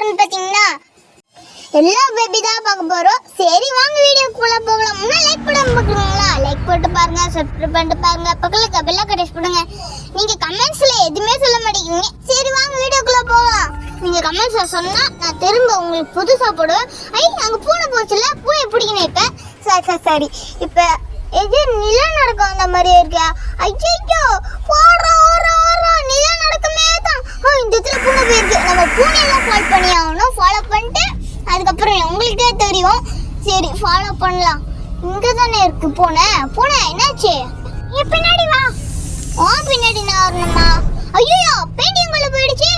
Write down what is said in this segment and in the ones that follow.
போறோம்னு பாத்தீங்கன்னா எல்லா பேபி தான் பார்க்க போறோம். சரி வாங்க வீடியோக்குள்ள போகலாம். முன்ன லைக் பண்ண பாக்குறீங்களா? லைக் போட்டு பாருங்க, சப்ஸ்கிரைப் பண்ணிட்டு பாருங்க, பக்கத்துல பெல் கட்டச் பண்ணுங்க. நீங்க கமெண்ட்ஸ்ல எதுவுமே சொல்ல மாட்டேங்கிறீங்க. சரி வாங்க வீடியோக்குள்ள போகலாம். நீங்க கமெண்ட்ஸ்ல சொன்னா நான் திரும்ப உங்களுக்கு புதுசா போடுவேன். அங்க பூனை போச்சுல, பூனை பிடிக்கணும். இப்ப சரி இப்ப இது நிலநடுக்கம் அந்த மாதிரியே இருக்கா? ஐயோ போடுறோம் நிலநடுக்கமே தான். இந்த இடத்துல பூனை போயிருக்கு. நம்ம பூனையெல்லாம் ஃபாலோ பண்ணி ஆகணும். ஃபாலோ பண்ணிட்டு அதுக்கப்புறம் உங்களுக்கே தெரியும். சரி ஃபாலோ பண்ணலாம். இங்க தானே இருக்கு பூனை. பூனை என்னாச்சு? பின்னாடி வா. பின்னாடி நான் வரணுமா? ஐயோ பெயிண்டிங் உள்ள போயிடுச்சு.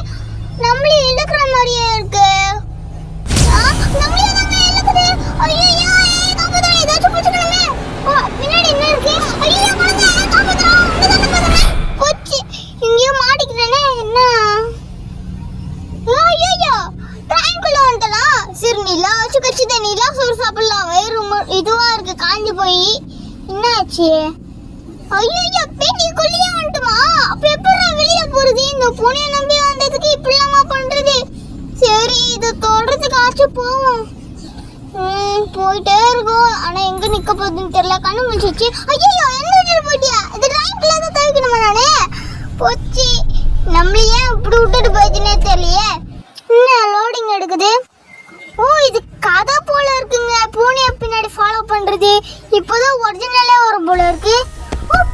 நம்மளே இழுக்கிற மாதிரியே இருக்கு. நம்மளே தாங்க இழுக்குது. ஐயோ காப்பாத்துறேன். ஏதாச்சும் பிடிச்சுக்கணுமே. பின்னாடி என்ன இருக்கு? ஐயோ குழந்தை காப்பாத்துறோம். உன்னதான பாருங்க. போச்சு. இங்கேயோ மாட்டிக்கிறேனே. என்ன? ஐயோ ட்ரைன்குள்ள வந்துட்டலாம். சரி நிலா வச்சு கச்சித நிலா சோறு சாப்பிடலாம். வயிறு இதுவா இருக்கு, காஞ்சி போய். என்னாச்சு? ஐயோ பெட்டிக்குள்ளேயே வந்துட்டுமா? அப்ப எப்படி வெளியே போறது? இந்த பூனையை நம்பி வந்ததுக்கு இப்படிலாமா பண்றது? சரி இதை தொடர்றதுக்கு ஆச்சு போவோம். போயிட்டே இருக்கும். ஆனா எங்க நிக்க போகுதுன்னு தெரியல. கண்ணு முடிச்சிச்சு. ஐயோ என்ன போயிட்டியா? இது ட்ரைன்குள்ள தான் தவிக்கணுமா நானே? போச்சு. நம்மள ஏன் இப்படி விட்டுட்டு போயிடுச்சுன்னே தெரியலையே. என்ன லோடிங் எடுக்குது? இது கதை போல இருக்குங்க. பூனையை பின்னாடி ஃபாலோ பண்றது இப்போதான் ஒரிஜினலே வரும் போல இருக்கு.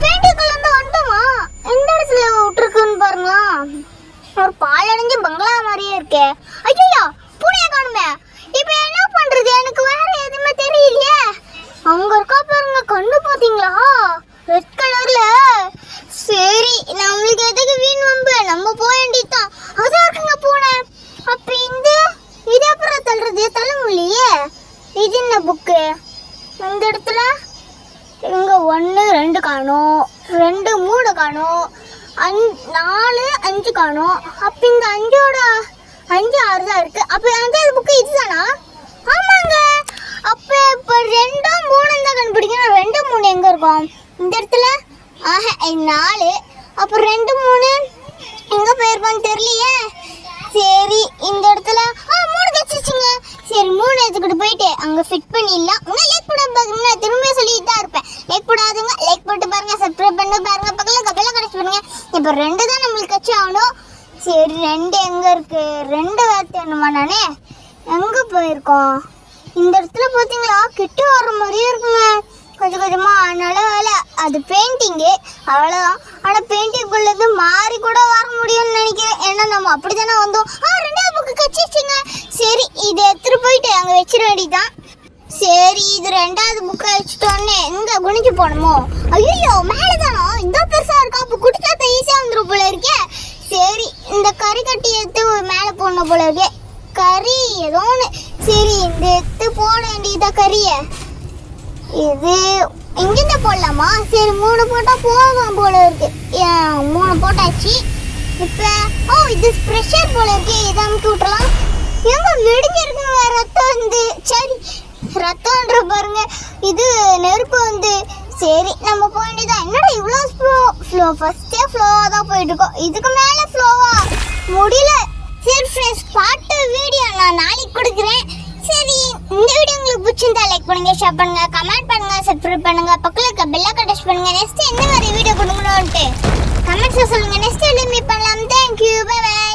பேண்டிக்குள்ள இருந்து வந்துட்டோமா? எந்த இடத்துல விட்டுருக்குன்னு பாருங்களா. ஒரு பாலடைஞ்ச பங்களா மாதிரியே இருக்கே. ஐயோ பூனையை காணுமே. இப்ப என்ன பண்றது? எனக்கு வேற எதுவுமே தெரியலையே. அங்க இருக்கா பாருங்க. கண்ணு பாத்தீங்களா? ரெட் கலர்ல. சரி நம்மளுக்கு எதுக்கு வீண் வம்பு? நம்ம போக வேண்டியதுதான். அதான் இருக்குங்க பூனை. அப்ப இது அப்புறம் தள்ளுறது தள்ள முடியலையே. இது என்ன புக்கு? இந்த இடத்துல இங்க 1 2 காணும், 2 3 காணும், 4 5 காணும். அப்ப இந்த 5ஓட 5 6 தான் இருக்கு. அப்ப அந்த புக்கு இதுதானா? ஆமாங்க. அப்ப இப்ப 2 3 தான் கண்டுபிடிக்கணும். 2 3 எங்க இருக்கும்? இந்த இடத்துல 4. அப்ப 2 3 எங்க போயிருக்கோன்னு தெரியலையே. சரி இந்த இடத்துல 3 கச்சிருச்சுங்க. சரி 3 எடுத்துக்கிட்டு போயிட்டு அங்க ஃபிட் பண்ணிடலாம். உன்ன லைக் போட பாருங்க. திரும்ப சொல்லிட்டு தான் இருப்பேன். லைக் போடாதுங்க. லைக் போட்டு பாருங்க, சப்ஸ்கிரைப் பண்ணி பாருங்க, பக்கத்துல பெல் கட்டச் பண்ணுங்க. இப்ப 2 தான் நம்மளுக்கு கட்சி ஆகணும். சரி 2 எங்க இருக்கு? 2 வேர்த்து என்னமா நானே எங்க போயிருக்கோம்? இந்த இடத்துல பாத்தீங்களா? கிட்ட வர மாதிரியே இருக்குங்க கொஞ்சம் கொஞ்சமா. நல்ல வேலை அது பெயிண்டிங்கு, அவ்வளோதான். ஆனால் பெயிண்டிங்குள்ளது மாறி கூட வர முடியும்னு நினைக்கிறேன். ஏன்னா நம்ம அப்படித்தானே வந்தோம். 2வது புக்கு கச்சிச்சுங்க. சரி இதை எடுத்துட்டு போயிட்டு அங்கே வச்சிட வேண்டியதான். சரி இது 2வது புக்கை வச்சுட்டோன்னே எங்க குனிஞ்சு போகணுமோ? ஐயோ மேலே தானோ? இந்த பெருசா இருக்கா? அப்போ குடிச்சாத்த ஈஸியாக வந்துடும் போல இருக்கே. சரி இந்த கறி கட்டி எடுத்து மேலே போடணும் போல இருக்கே. கறி ஏதோ ஒன்று. சரி இந்த எடுத்து போட வேண்டியதா கறியை. இது இங்கிட்ட போடலாமா? சரி 3 போட்டா போகும் போல இருக்கு. 3 போட்டாச்சு. இப்ப இது ப்ரெஷர் போல இருக்கு. இதை அமுக்கி விட்டுறலாம். எங்க வெடிஞ்சிருக்குங்க ரத்தம் வந்து. சரி ரத்தம்ன்ற பாருங்க. இது நெருப்பு வந்து. சரி நம்ம போக வேண்டியதான். என்னடா இவ்வளோ ஃப்ளோ? ஃபர்ஸ்டே ஃப்ளோவாக தான் போயிட்டு இருக்கோம். இதுக்கு மேலே ஃப்ளோவா முடியல. சரி ஃப்ரெண்ட்ஸ் பாட்டு வீடியோ நான் நாளைக்கு கொடுக்குறேன். சரி இந்த வீடியோ உங்களுக்கு பிடிச்சிருந்தா லைக் பண்ணுங்க, ஷேர் பண்ணுங்க, கமெண்ட் பண்ணுங்க, சப்ஸ்கிரைப் பண்ணுங்க, பக்கத்துல பெல் கட்டச் பண்ணுங்க. நெக்ஸ்ட் என்ன மாதிரி வீடியோ கொடுக்கணும்னு கமெண்ட்ஸ்ல சொல்லுங்க. நெக்ஸ்ட் வீடியோ மீட் பண்ணலாம். Thank you, bye by.